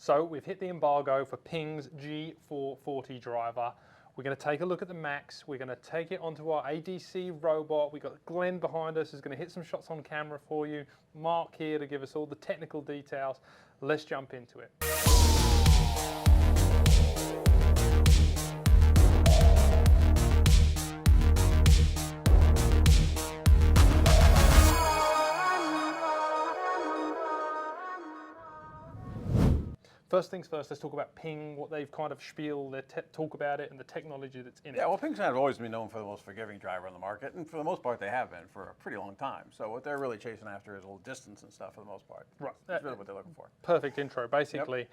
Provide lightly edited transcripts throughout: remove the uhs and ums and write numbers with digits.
So we've hit the embargo for Ping's G440 driver. We're going to take a look at the Max. We're going to take it onto our ADC robot. We've got Glenn behind us who's going to hit some shots on camera for you. Mark here to give us all the technical details. Let's jump into it. First things first, let's talk about Ping, what they've kind of spiel, their talk about it, and the technology that's in it. Yeah, well, Ping's have always been known for the most forgiving driver on the market, and for the most part, they have been for a pretty long time. So what they're really chasing after is a little distance and stuff for the most part. Right. That's really what they're looking for. Perfect intro. Basically,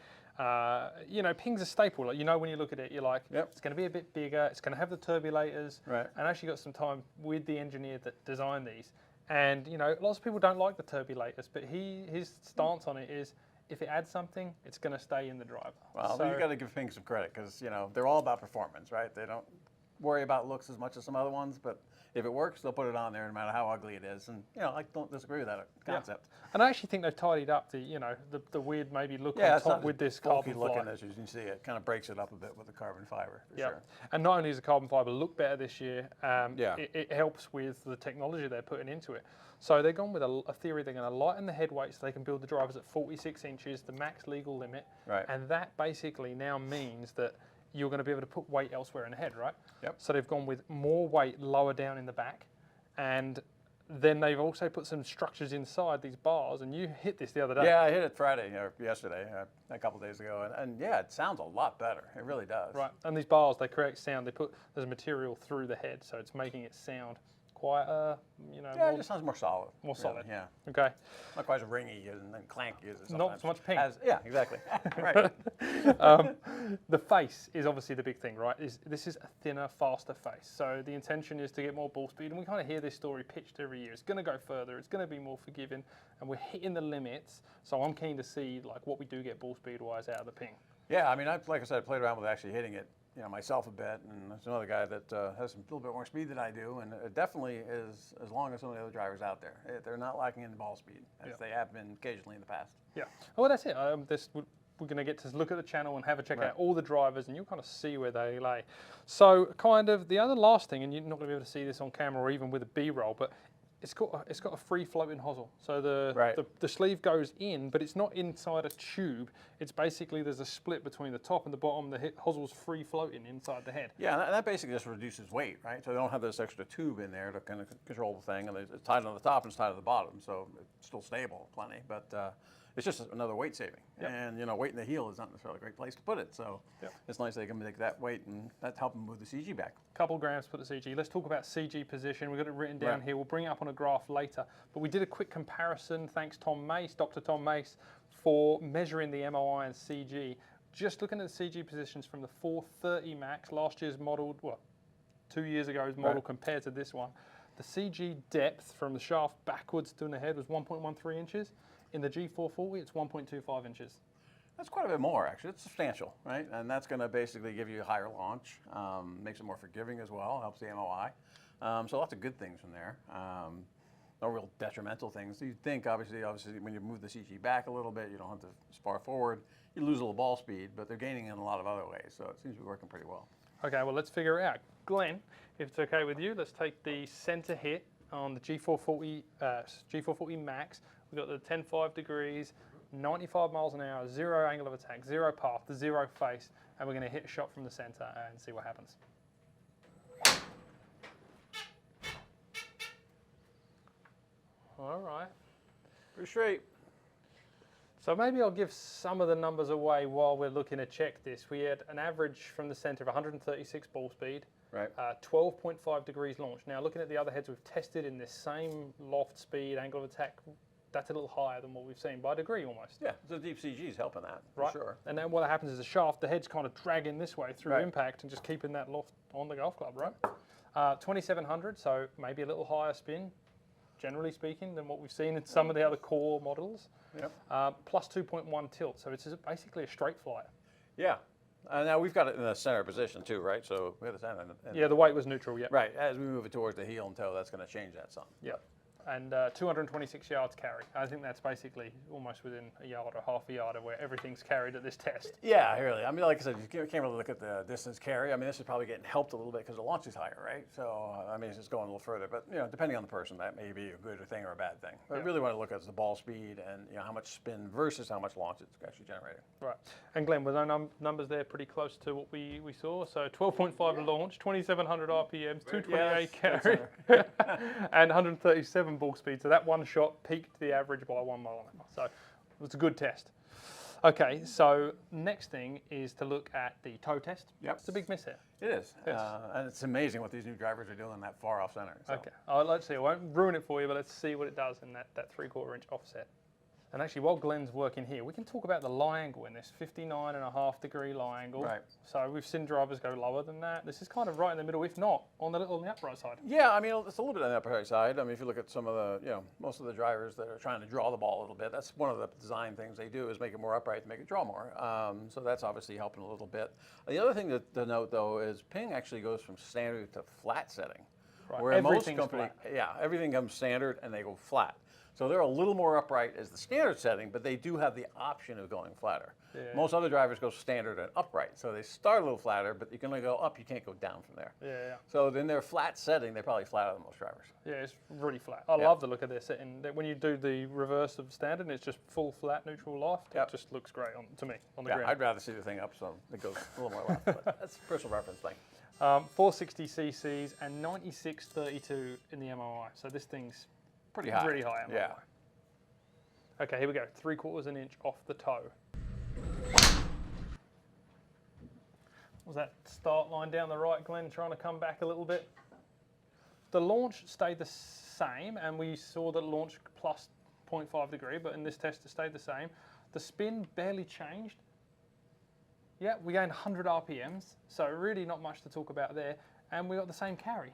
you know, Ping's a staple. Like, you know, when you look at it, you're like, it's going to be a bit bigger, it's going to have the turbulators, and I actually got some time with the engineer that designed these. And, you know, lots of people don't like the turbulators, but his stance on it is, if it adds something, it's going to stay in the driver. Well, so, you got to give Ping some credit because, you know, they're all about performance, right? They don't worry about looks as much as some other ones, but if it works, they'll put it on there no matter how ugly it is. And, you know, I don't disagree with that concept. Yeah. And I actually think they've tidied up the, you know, the weird maybe look on top with this carbon fiber. Looking, as you can see, it kind of breaks it up a bit with the carbon fiber, for sure. And not only does the carbon fiber look better this year, it helps with the technology they're putting into it. So they've gone with a theory they're going to lighten the head weight so they can build the drivers at 46 inches, the max legal limit. Right. And that basically now means that you're going to be able to put weight elsewhere in the head, right? Yep. So they've gone with more weight lower down in the back, and then they've also put some structures inside these bars, and you hit this the other day. Yeah, I hit it Friday or yesterday, a couple days ago, and yeah, it sounds a lot better. It really does. Right, and these bars, they create sound. There's material through the head, so it's making it sound quite, you know. Yeah, it just sounds more solid. More solid. Yeah. Okay. Not quite as ringy and then clanky as it sometimes. Not so much Ping. Yeah, exactly. Right. The face is obviously the big thing, right? This is a thinner, faster face. So the intention is to get more ball speed, and we kind of hear this story pitched every year. It's going to go further. It's going to be more forgiving, and we're hitting the limits. So I'm keen to see like what we do get ball speed wise out of the Ping. Yeah, I mean, like I said, I played around with actually hitting it, you know, myself a bit, and there's another guy that has a little bit more speed than I do, and it definitely is as long as some of the other drivers out there. They're not lacking in ball speed, as they have been occasionally in the past. Yeah. Well, that's it. We're going to get to look at the channel and have a check out all the drivers, and you'll kind of see where they lay. So kind of the other last thing, and you're not going to be able to see this on camera or even with a B-roll, but it's got a free floating hosel. So the sleeve goes in, but it's not inside a tube. It's basically there's a split between the top and the bottom. The hosel's free floating inside the head. Yeah, and that basically just reduces weight, right? So they don't have this extra tube in there to kind of control the thing, and it's tied on the top and it's tied on the bottom, so it's still stable plenty. But it's just another weight saving. And, you know, weight in the heel is not necessarily a great place to put it. So it's nice they can make that weight, and that's helping move the CG back. Couple grams to put the CG. Let's talk about CG position. We've got it written down here. We'll bring it up on a graph later. But we did a quick comparison, thanks Tom Mace, Dr. Tom Mace, for measuring the MOI and CG. Just looking at the CG positions from the 430 Max, last year's model, well, 2 years ago's model compared to this one. The CG depth from the shaft backwards to the head was 1.13 inches. In the G440, it's 1.25 inches. That's quite a bit more, actually. It's substantial, right? And that's going to basically give you a higher launch, makes it more forgiving as well, helps the MOI. So lots of good things from there. No real detrimental things. You'd think, obviously, when you move the CG back a little bit, you don't have to spar forward. You lose a little ball speed, but they're gaining in a lot of other ways. So it seems to be working pretty well. Okay, well, let's figure it out. Glenn, if it's okay with you, let's take the center hit on the G440 Max. We've got the 10.5 degrees, 95 miles an hour, zero angle of attack, zero path, the zero face, and we're going to hit a shot from the center and see what happens. All right. Pretty straight. So maybe I'll give some of the numbers away while we're looking to check this. We had an average from the center of 136 ball speed, 12.5 degrees launch. Now looking at the other heads we've tested in this same loft speed, angle of attack, that's a little higher than what we've seen by a degree almost. Yeah, the deep CG is helping that, for sure. And then what happens is the shaft, the head's kind of dragging this way through impact and just keeping that loft on the golf club, right? 2700, so maybe a little higher spin, generally speaking, than what we've seen in some of the other core models. Plus 2.1 tilt, so it's basically a straight flyer. Yeah. Now we've got it in the center position too, right? So we have the center. Yeah, the weight was neutral, Right. As we move it towards the heel and toe, that's going to change that some. Yeah. and 226 yards carry. I think that's basically almost within a yard or half a yard of where everything's carried at this test. Yeah, really. I mean, like I said, you can't really look at the distance carry. I mean, this is probably getting helped a little bit because the launch is higher, right? So, I mean, it's just going a little further. But, you know, depending on the person, that may be a good thing or a bad thing. But I really want to look at the ball speed and, you know, how much spin versus how much launch it's actually generating. Right. And Glenn, were those numbers there pretty close to what we saw? So 12.5 launch, 2,700 RPMs, 228 carry, and 137 ball speed. So that one shot peaked the average by 1 mile an hour. So it was a good test. Okay, so next thing is to look at the toe test. Yep. It's a big miss here. It is. Yes. And it's amazing what these new drivers are doing that far off center. So. Okay, let's see. I won't ruin it for you, but let's see what it does in that 3/4 inch offset. And actually, while Glenn's working here, we can talk about the lie angle in this 59.5 degree lie angle. Right. So we've seen drivers go lower than that. This is kind of right in the middle, if not on the upright side. Yeah, I mean, it's a little bit on the upright side. I mean, if you look at some of the, you know, most of the drivers that are trying to draw the ball a little bit, that's one of the design things they do is make it more upright to make it draw more. So that's obviously helping a little bit. The other thing to note, though, is Ping actually goes from standard to flat setting. Right. Where most Everything's companies, flat. yeah, everything comes standard and they go flat. So they're a little more upright as the standard setting, but they do have the option of going flatter. Yeah. Most other drivers go standard and upright. So they start a little flatter, but you can only go up, you can't go down from there. Yeah. So in their flat setting, they're probably flatter than most drivers. Yeah, it's really flat. I love the look of their setting. When you do the reverse of standard, and it's just full flat neutral loft. It just looks great to me on the ground. I'd rather see the thing up so it goes a little more left, but that's a personal reference thing. 460 cc's and 9632 in the MOI. So this thing's Pretty high. Pretty high MOI. Yeah. Okay, here we go. 3/4 an inch off the toe. Was that start line down the right, Glenn, trying to come back a little bit? The launch stayed the same, and we saw the launch plus 0.5 degree, but in this test it stayed the same. The spin barely changed. Yeah, we gained 100 RPMs, so really not much to talk about there, and we got the same carry.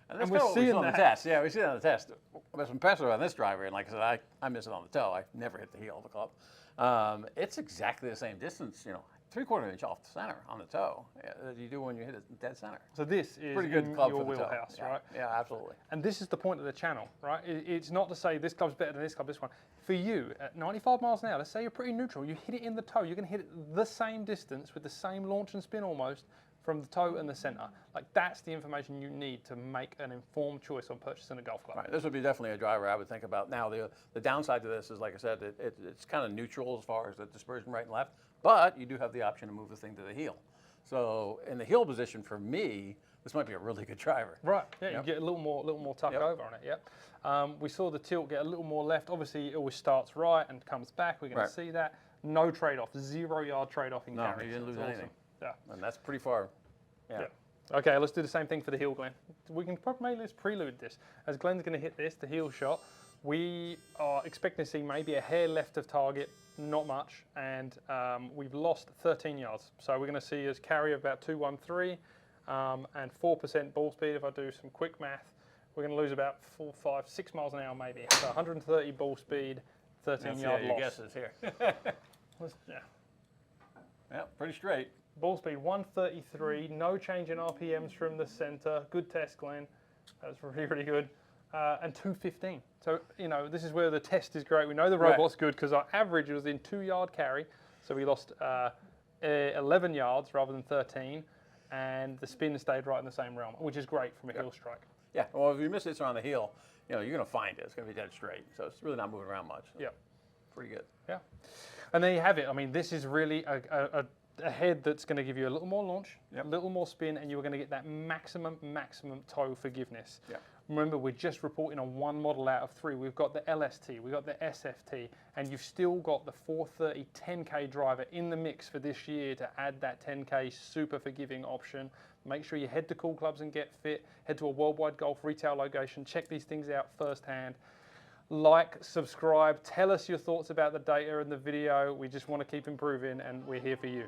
And that's we're kind of what we seeing saw on the that. test. Yeah, we see it on the test. What's impressive on this driver, and like I said, I miss it on the toe. I never hit the heel of the club. It's exactly the same distance, you know, 3/4 inch off the center on the toe that you do when you hit it dead center. So this is Pretty good in club your for the toe. wheelhouse, Yeah. right? Yeah, absolutely. And this is the point of the channel, right? It's not to say this club's better than this club, this one. For you, at 95 miles an hour, let's say you're pretty neutral, you hit it in the toe, you're going to hit it the same distance with the same launch and spin almost from the toe and the center. Like, that's the information you need to make an informed choice on purchasing a golf club. Right. This would be definitely a driver I would think about. Now, the downside to this is, like I said, it's kind of neutral as far as the dispersion right and left, but you do have the option to move the thing to the heel. So in the heel position, for me, this might be a really good driver. Right, yeah, you get a little more tuck over on it, we saw the tilt get a little more left. Obviously, it always starts right and comes back. We're going to see that. No trade-off, 0 yard trade-off in carry. No, you didn't lose anything. Yeah. And that's pretty far. Yeah. Okay, let's do the same thing for the heel, Glenn. We can probably let's prelude this. As Glenn's going to hit this, the heel shot, we are expecting to see maybe a hair left of target, not much, and we've lost 13 yards. So we're going to see us carry about 213 and 4% ball speed. If I do some quick math, we're going to lose about 4, 5, 6 miles an hour maybe. So 130 ball speed, 13 yard loss. Your guesses here. Yeah, pretty straight. Ball speed 133, no change in RPMs from the center. Good test, Glenn. That was really, really good. And 215. So, you know, this is where the test is great. We know the robot's good because our average was in 2 yard carry. So we lost 11 yards rather than 13. And the spin stayed right in the same realm, which is great from a heel strike. Yeah, well, if you miss this on the heel, you know, you're going to find it. It's going to be dead straight. So it's really not moving around much. So pretty good. Yeah. And there you have it. I mean, this is really a head that's going to give you a little more launch, a little more spin, and you're going to get that maximum toe forgiveness. Remember, we're just reporting on one model out of 3. We've got the LST, we've got the SFT, and you've still got the 430 10K driver in the mix for this year to add that 10K super forgiving option. Make sure you head to Cool Clubs and get fit. Head to a worldwide golf retail location. Check these things out firsthand. Like, subscribe, tell us your thoughts about the data and the video. We just want to keep improving, and we're here for you.